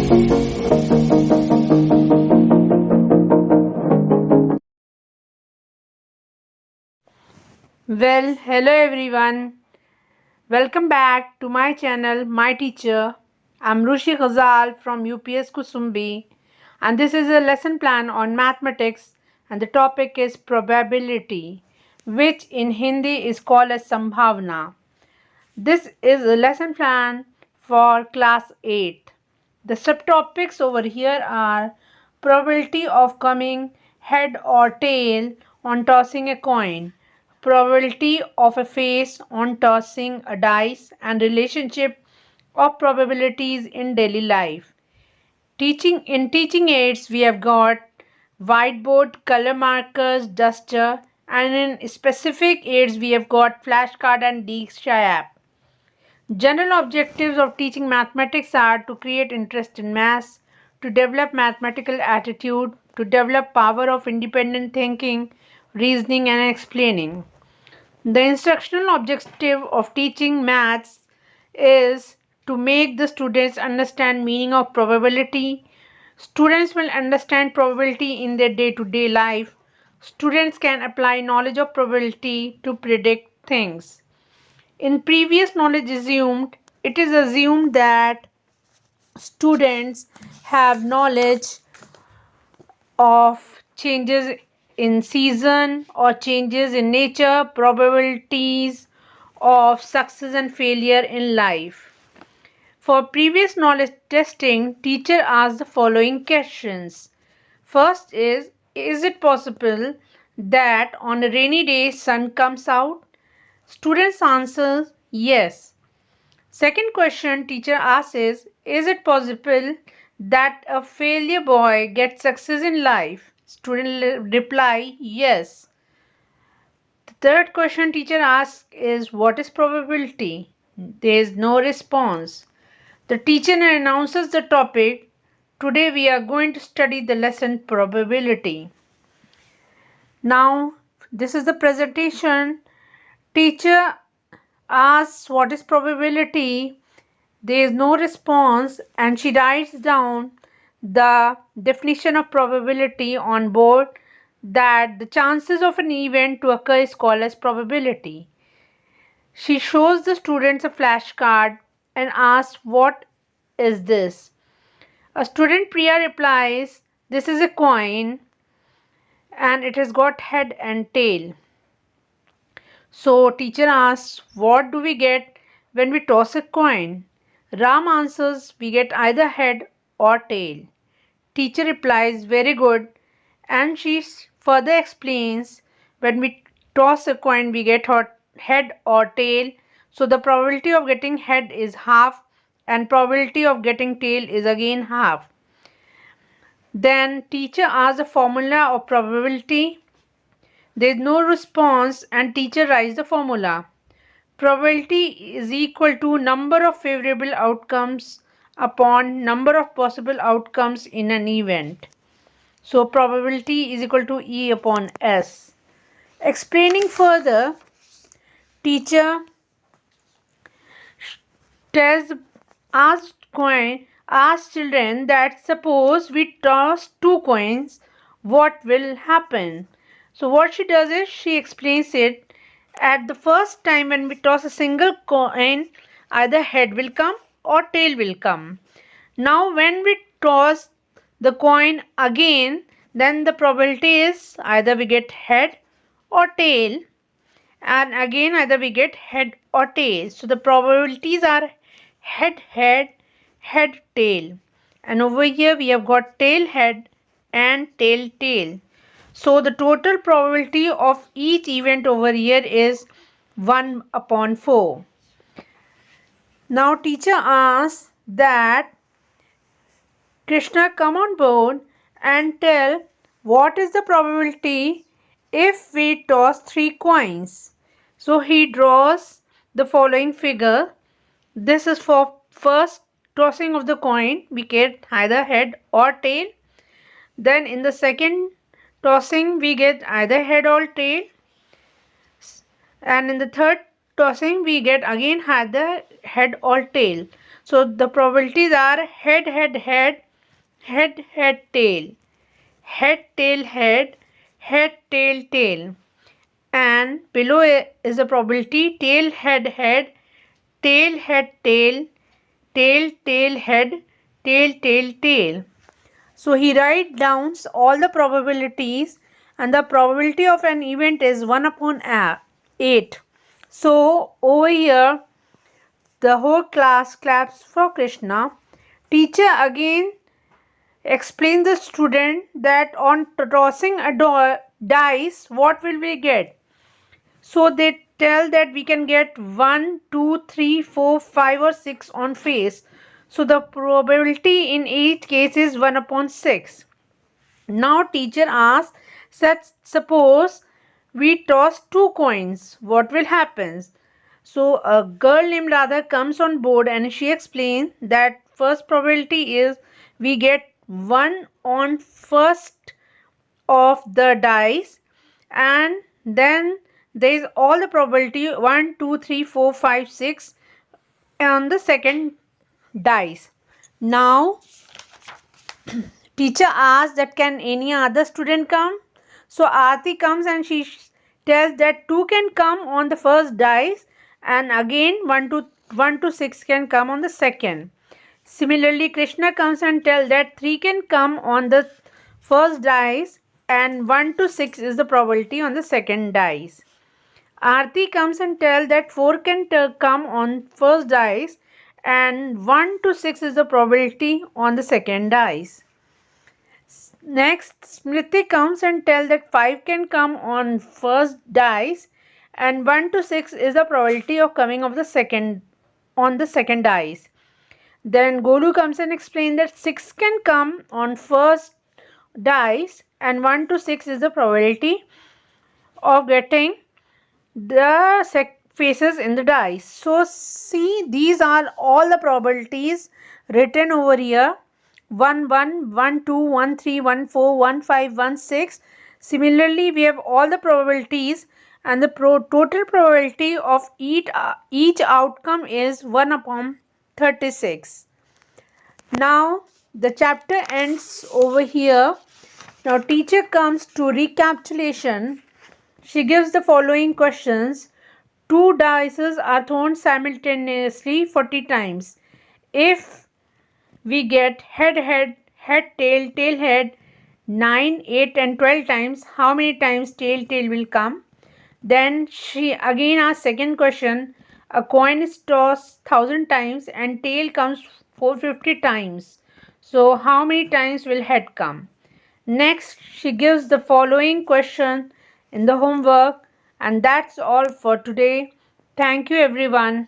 Well, hello everyone. Welcome back to my channel, My Teacher. I'm Rushi Ghizal from U.P.S Kusumbhi, and this is a lesson plan on mathematics, and the topic is probability, which in Hindi is called as Sambhavna. This is a lesson plan for class 8. The subtopics over here are probability of coming head or tail on tossing a coin, probability of a face on tossing a dice, and relationship of probabilities in daily life. Teaching aids we have got whiteboard, color markers, duster, and in specific aids we have got flashcard and Diksha app. General objectives of teaching mathematics are to create interest in maths, to develop mathematical attitude, to develop power of independent thinking, reasoning and explaining. The instructional objective of teaching maths is to make the students understand meaning of probability. Students will understand probability in their day-to-day life. Students can apply knowledge of probability to predict things. In previous knowledge assumed, it is assumed that students have knowledge of changes in season or changes in nature, probabilities of success and failure in life. For previous knowledge testing, teacher asked the following questions. First is it possible that on a rainy day sun comes out? Students answer yes. Second question teacher asks is it possible that a failure boy gets success in life? Student reply yes. The third question teacher asks is what is probability? There is no response. The teacher announces the topic. Today we are going to study the lesson probability. Now this is the presentation. Teacher asks what is probability. There is no response and she writes down the definition of probability on board that the chances of an event to occur is called as probability. She shows the students a flashcard and asks what is this? A student Priya replies this is a coin and it has got head and tail. So teacher asks what do we get when we toss a coin? Ram answers we get either head or tail. Teacher replies very good and she further explains when we toss a coin we get head or tail. So the probability of getting head is half and probability of getting tail is again half. Then teacher asks the formula of probability. There is no response and teacher writes the formula. Probability is equal to number of favorable outcomes upon number of possible outcomes in an event. So probability is equal to E upon S. Explaining further, teacher tells ask children that suppose we toss two coins, what will happen? So what she does is she explains it. At the first time when we toss a single coin, either head will come or tail will come. Now when we toss the coin again, then the probability is either we get head or tail, and again either we get head or tail. So the probabilities are head head, head tail, and over here we have got tail head and tail tail. So the total probability of each event over here is 1 upon 4. Now teacher asks that Krishna come on board and tell what is the probability if we toss 3 coins. So he draws the following figure. This is for first tossing of the coin. We get either head or tail. Then in the second tossing we get either head or tail, and in the third tossing we get again either head or tail. So the probabilities are head, head, head, head, head, tail, head, tail, head, head, tail, tail. And below is the probability tail, head, head, tail, head, tail, tail, tail, head, tail, tail, tail. So he writes down all the probabilities, and the probability of an event is 1 upon 8. So over here the whole class claps for Krishna. Teacher again explains the student that on tossing a dice, what will we get? So they tell that we can get 1, 2, 3, 4, 5 or 6 on face. So the probability in each case is 1 upon 6. Now teacher asks, suppose we toss 2 coins, what will happen? So a girl named Radha comes on board and she explains that first probability is we get 1 on first of the dice, and then there is all the probability 1, 2, 3, 4, 5, 6 on the second dice. Now teacher asks that can any other student come? So Aarti comes and she tells that 2 can come on the first dice, and again 1 to 6 can come on the second. Similarly, Krishna comes and tells that 3 can come on the first dice and 1 to 6 is the probability on the second dice. Aarti comes and tells that 4 can come on first dice and 1 to 6 is the probability on the second dice. Next, Smriti comes and tells that 5 can come on first dice and 1 to 6 is the probability of coming of the second on the second dice. Then Golu comes and explains that 6 can come on first dice and 1 to 6 is the probability of getting the faces in the dice. So see, these are all the probabilities written over here. 1, 1, 1, 2, 1, 3, 1, 4, 1, 5, 1, 6. Similarly, we have all the probabilities, and the total probability of each outcome is 1 upon 36. Now the chapter ends over here. Now teacher comes to recapitulation. She gives the following questions. 2 dices are thrown simultaneously 40 times. If we get head, head, head, tail, tail, head 9, 8 and 12 times, how many times tail, tail will come? Then she again asks second question. A coin is tossed 1000 times and tail comes 450 times. So how many times will head come? Next, she gives the following question in the homework, and that's all for today. Thank you everyone.